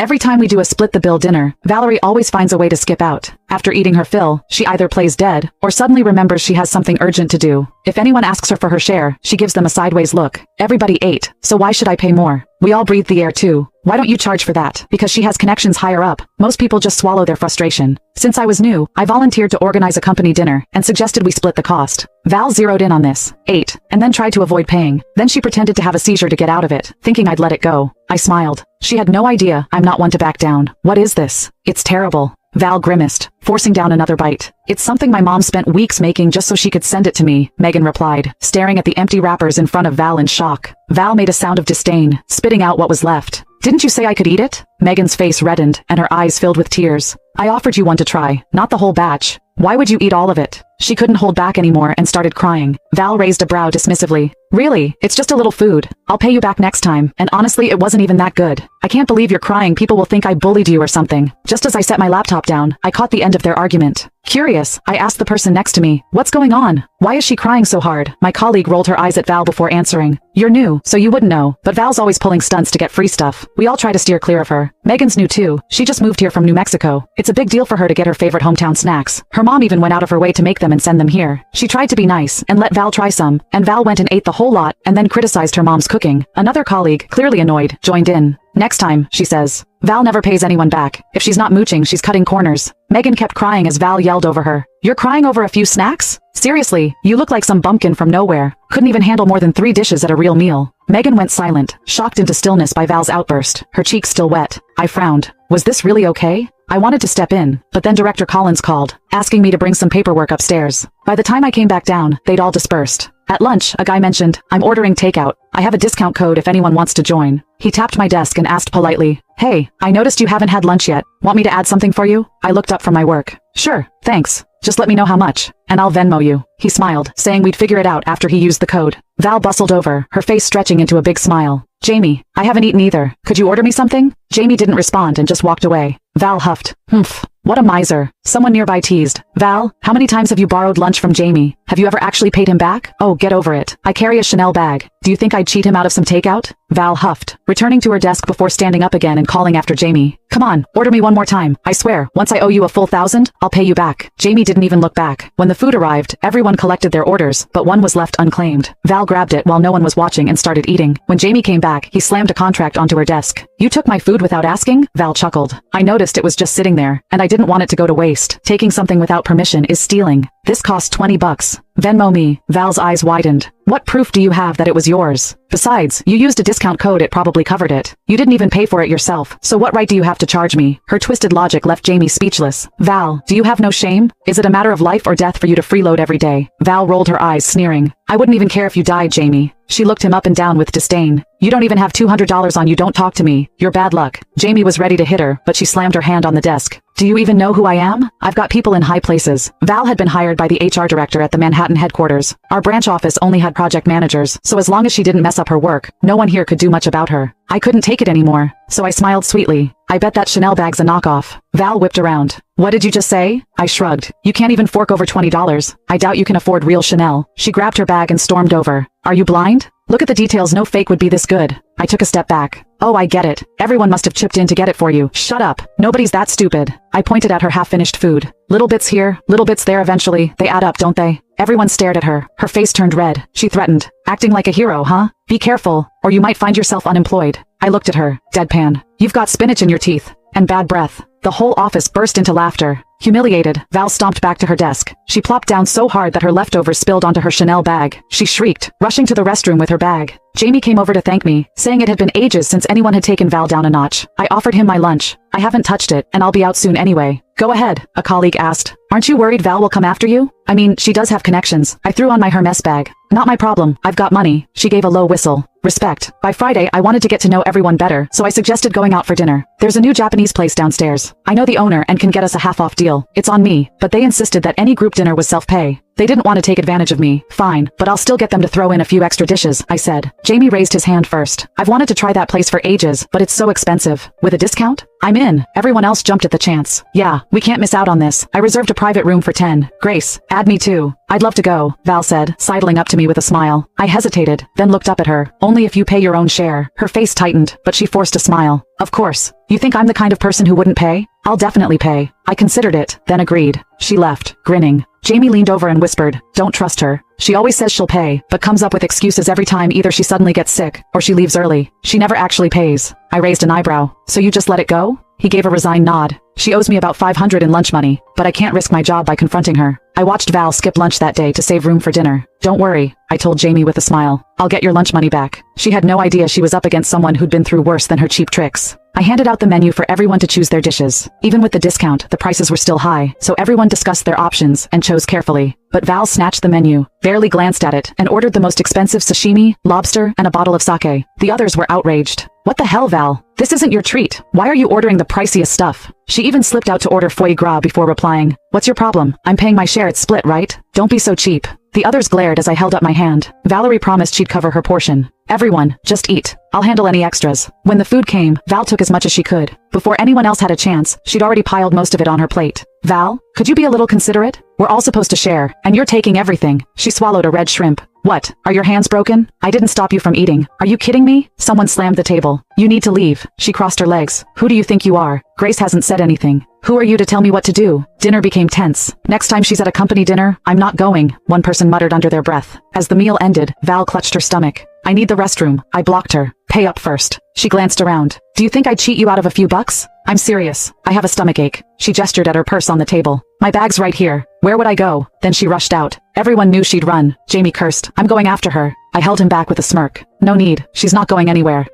Every time we do a split-the-bill dinner, Valerie always finds a way to skip out. After eating her fill, she either plays dead, or suddenly remembers she has something urgent to do. If anyone asks her for her share, she gives them a sideways look. Everybody ate, so why should I pay more? We all breathe the air too. Why don't you charge for that? Because she has connections higher up. Most people just swallow their frustration. Since I was new, I volunteered to organize a company dinner, and suggested we split the cost. Val zeroed in on this, ate, and then tried to avoid paying. Then she pretended to have a seizure to get out of it, thinking I'd let it go. I smiled. She had no idea I'm not one to back down. What is this? It's terrible. Val grimaced, forcing down another bite. It's something my mom spent weeks making just so she could send it to me, Megan replied, staring at the empty wrappers in front of Val in shock. Val made a sound of disdain, spitting out what was left. Didn't you say I could eat it? Megan's face reddened, and her eyes filled with tears. I offered you one to try, not the whole batch. Why would you eat all of it? She couldn't hold back anymore and started crying. Val raised a brow dismissively. Really, it's just a little food. I'll pay you back next time, and honestly it wasn't even that good. I can't believe you're crying, people will think I bullied you or something. Just as I set my laptop down, I caught the end of their argument. Curious, I asked the person next to me, what's going on? Why is she crying so hard? My colleague rolled her eyes at Val before answering. You're new, so you wouldn't know, but Val's always pulling stunts to get free stuff. We all try to steer clear of her. Megan's new too. She just moved here from New Mexico. It's a big deal for her to get her favorite hometown snacks. Her mom even went out of her way to make them and send them here. She tried to be nice and let Val try some, and Val went and ate the whole lot and then criticized her mom's cooking. Another colleague, clearly annoyed, joined in. Next time, she says. Val never pays anyone back. If she's not mooching, she's cutting corners. Megan kept crying as Val yelled over her. You're crying over a few snacks? Seriously, you look like some bumpkin from nowhere. Couldn't even handle more than 3 dishes at a real meal. Megan went silent, shocked into stillness by Val's outburst, her cheeks still wet. I frowned. Was this really okay? I wanted to step in, but then Director Collins called, asking me to bring some paperwork upstairs. By the time I came back down, they'd all dispersed. At lunch, a guy mentioned, I'm ordering takeout. I have a discount code if anyone wants to join. He tapped my desk and asked politely, Hey, I noticed you haven't had lunch yet. Want me to add something for you? I looked up from my work. Sure, thanks. Just let me know how much, and I'll Venmo you. He smiled, saying we'd figure it out after he used the code. Val bustled over, her face stretching into a big smile. Jamie, I haven't eaten either. Could you order me something? Jamie didn't respond and just walked away. Val huffed. Humph. What a miser. Someone nearby teased. Val, how many times have you borrowed lunch from Jamie? Have you ever actually paid him back? Oh, get over it. I carry a Chanel bag. Do you think I'd cheat him out of some takeout? Val huffed, returning to her desk before standing up again and calling after Jamie. Come on, order me one more time. I swear, once I owe you a full 1,000, I'll pay you back. Jamie didn't even look back. When the food arrived, everyone collected their orders, but one was left unclaimed. Val grabbed it while no one was watching and started eating. When Jamie came back, he slammed a contract onto her desk. You took my food without asking? Val chuckled. I noticed it was just sitting there, and I didn't want it to go to waste. Taking something without permission is stealing. This cost $20. Venmo me. Val's eyes widened. What proof do you have that it was yours? Besides, you used a discount code, it probably covered it. You didn't even pay for it yourself, so what right do you have to charge me? Her twisted logic left Jamie speechless. Val, do you have no shame? Is it a matter of life or death for you to freeload every day? Val rolled her eyes, sneering. I wouldn't even care if you died, Jamie. She looked him up and down with disdain. You don't even have $200 on you, don't talk to me. You're bad luck. Jamie was ready to hit her, but she slammed her hand on the desk. Do you even know who I am? I've got people in high places. Val had been hired by the HR director at the Manhattan headquarters. Our branch office only had project managers, so as long as she didn't mess up her work, no one here could do much about her. I couldn't take it anymore, so I smiled sweetly. I bet that Chanel bag's a knockoff. Val whipped around. What did you just say? I shrugged. You can't even fork over $20. I doubt you can afford real Chanel. She grabbed her bag and stormed over. Are you blind? Look at the details, no fake would be this good. I took a step back. Oh, I get it. Everyone must have chipped in to get it for you. Shut up. Nobody's that stupid. I pointed at her half-finished food. Little bits here, little bits there, eventually. They add up, don't they? Everyone stared at her. Her face turned red. She threatened. Acting like a hero, huh? Be careful, or you might find yourself unemployed. I looked at her, deadpan. You've got spinach in your teeth. And bad breath. The whole office burst into laughter. Humiliated, Val stomped back to her desk. She plopped down so hard that her leftovers spilled onto her Chanel bag. She shrieked, rushing to the restroom with her bag. Jamie came over to thank me, saying it had been ages since anyone had taken Val down a notch. I offered him my lunch. I haven't touched it, and I'll be out soon anyway. Go ahead, a colleague asked. Aren't you worried Val will come after you? I mean, she does have connections. I threw on my Hermes bag. Not my problem, I've got money. She gave a low whistle. Respect. By Friday, I wanted to get to know everyone better, so I suggested going out for dinner. There's a new Japanese place downstairs. I know the owner and can get us a half-off deal. deal, it's on me, but they insisted that any group dinner was self-pay. They didn't want to take advantage of me. Fine, but I'll still get them to throw in a few extra dishes, I said. Jamie raised his hand first. I've wanted to try that place for ages, but it's so expensive. With a discount? I'm in. Everyone else jumped at the chance. Yeah, we can't miss out on this. I reserved a private room for 10. Grace, add me too. I'd love to go, Val said, sidling up to me with a smile. I hesitated, then looked up at her. Only if you pay your own share. Her face tightened, but she forced a smile. Of course. You think I'm the kind of person who wouldn't pay? I'll definitely pay. I considered it, then agreed. She left, grinning. Jamie leaned over and whispered, don't trust her. She always says she'll pay, but comes up with excuses every time either she suddenly gets sick, or she leaves early. She never actually pays. I raised an eyebrow. So you just let it go? He gave a resigned nod. She owes me about $500 in lunch money, but I can't risk my job by confronting her. I watched Val skip lunch that day to save room for dinner. Don't worry, I told Jamie with a smile. I'll get your lunch money back. She had no idea she was up against someone who'd been through worse than her cheap tricks. I handed out the menu for everyone to choose their dishes. Even with the discount, the prices were still high, so everyone discussed their options and chose carefully. But Val snatched the menu, barely glanced at it, and ordered the most expensive sashimi, lobster, and a bottle of sake. The others were outraged. What the hell, Val? This isn't your treat. Why are you ordering the priciest stuff? She even slipped out to order foie gras before replying. What's your problem? I'm paying my share, it's split, right? Don't be so cheap. The others glared as I held up my hand. Valerie promised she'd cover her portion. Everyone, just eat. I'll handle any extras. When the food came, Val took as much as she could. Before anyone else had a chance, she'd already piled most of it on her plate. Val, could you be a little considerate? We're all supposed to share, and you're taking everything. She swallowed a red shrimp. What? Are your hands broken? I didn't stop you from eating. Are you kidding me? Someone slammed the table. You need to leave. She crossed her legs. Who do you think you are? Grace hasn't said anything. Who are you to tell me what to do? Dinner became tense. Next time she's at a company dinner, I'm not going, one person muttered under their breath. As the meal ended, Val clutched her stomach. I need the restroom. I blocked her. Pay up first. She glanced around. Do you think I'd cheat you out of a few bucks? I'm serious. I have a stomachache. She gestured at her purse on the table. My bag's right here. Where would I go? Then she rushed out. Everyone knew she'd run. Jamie cursed. I'm going after her. I held him back with a smirk. No need. She's not going anywhere.